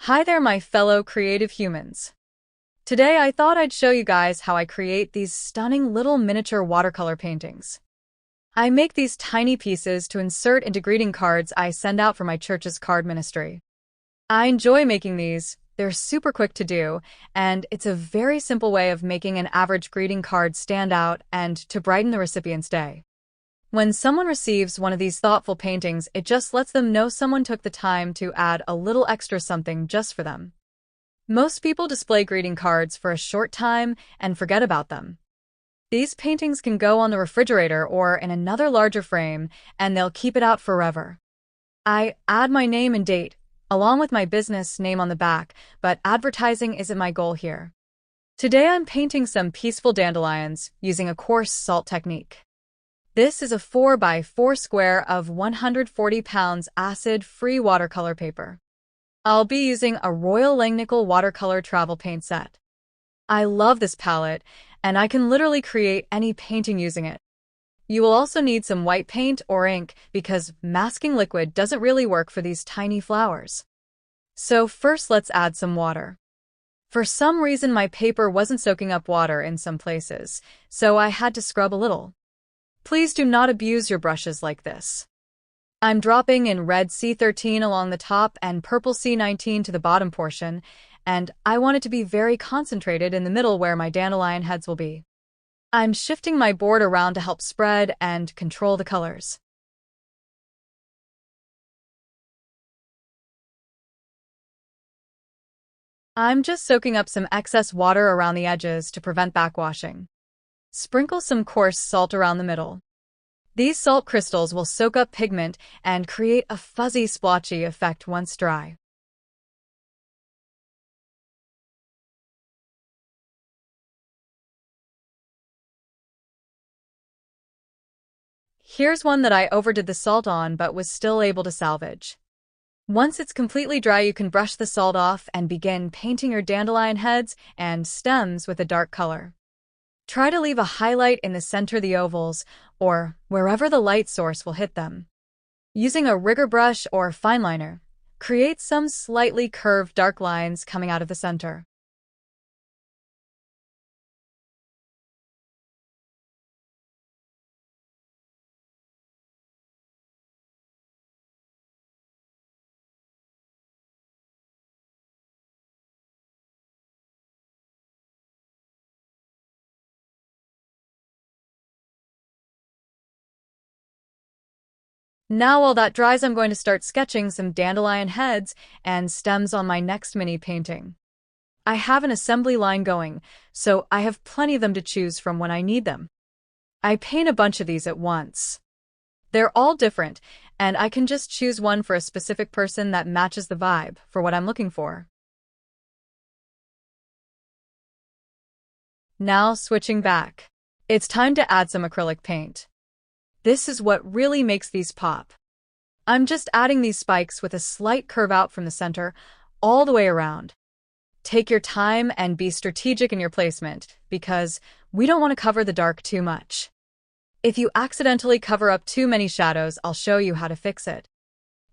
Hi there, my fellow creative humans. Today I thought I'd show you guys how I create these stunning little miniature watercolor paintings. I make these tiny pieces to insert into greeting cards I send out for my church's card ministry. I enjoy making these, they're super quick to do, and it's a very simple way of making an average greeting card stand out and to brighten the recipient's day. When someone receives one of these thoughtful paintings, it just lets them know someone took the time to add a little extra something just for them. Most people display greeting cards for a short time and forget about them. These paintings can go on the refrigerator or in another larger frame, and they'll keep it out forever. I add my name and date, along with my business name on the back, but advertising isn't my goal here. Today I'm painting some peaceful dandelions using a coarse salt technique. This is a 4x4 square of 140 pounds acid-free watercolor paper. I'll be using a Royal Langnickel watercolor travel paint set. I love this palette, and I can literally create any painting using it. You will also need some white paint or ink because masking liquid doesn't really work for these tiny flowers. So first let's add some water. For some reason my paper wasn't soaking up water in some places, so I had to scrub a little. Please do not abuse your brushes like this. I'm dropping in red C13 along the top and purple C19 to the bottom portion, and I want it to be very concentrated in the middle where my dandelion heads will be. I'm shifting my board around to help spread and control the colors. I'm just soaking up some excess water around the edges to prevent backwashing. Sprinkle some coarse salt around the middle. These salt crystals will soak up pigment and create a fuzzy, splotchy effect once dry. Here's one that I overdid the salt on but was still able to salvage. Once it's completely dry, you can brush the salt off and begin painting your dandelion heads and stems with a dark color. Try to leave a highlight in the center of the ovals, or wherever the light source will hit them. Using a rigger brush or fineliner, create some slightly curved dark lines coming out of the center. Now while that dries, I'm going to start sketching some dandelion heads and stems on my next mini painting. I have an assembly line going, so I have plenty of them to choose from when I need them. I paint a bunch of these at once. They're all different, and I can just choose one for a specific person that matches the vibe for what I'm looking for. Now switching back. It's time to add some acrylic paint. This is what really makes these pop. I'm just adding these spikes with a slight curve out from the center, all the way around. Take your time and be strategic in your placement, because we don't want to cover the dark too much. If you accidentally cover up too many shadows, I'll show you how to fix it.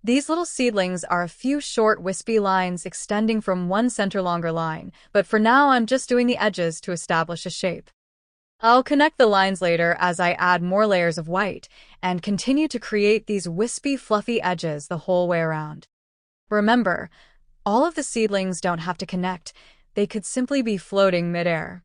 These little seedlings are a few short wispy lines extending from one center longer line, but for now I'm just doing the edges to establish a shape. I'll connect the lines later as I add more layers of white and continue to create these wispy, fluffy edges the whole way around. Remember, all of the seedlings don't have to connect. They could simply be floating midair.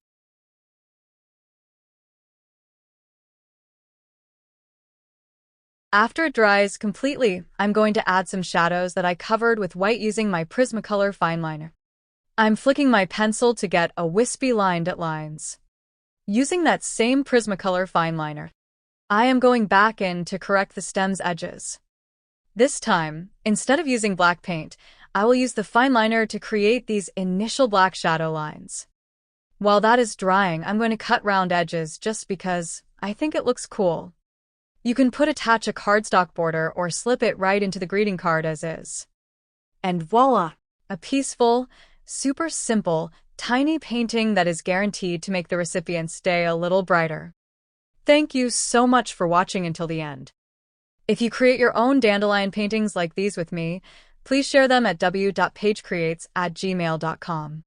After it dries completely, I'm going to add some shadows that I covered with white using my Prismacolor fineliner. I'm flicking my pencil to get a wispy lined lines. Using that same Prismacolor fineliner, I am going back in to correct the stem's edges. This time, instead of using black paint, I will use the fineliner to create these initial black shadow lines. While that is drying, I'm going to cut round edges just because I think it looks cool. You can attach a cardstock border or slip it right into the greeting card as is. And voila! A peaceful, super simple, tiny painting that is guaranteed to make the recipient's day a little brighter. Thank you so much for watching until the end. If you create your own dandelion paintings like these with me, Please share them at W.PaigeCreates@gmail.com.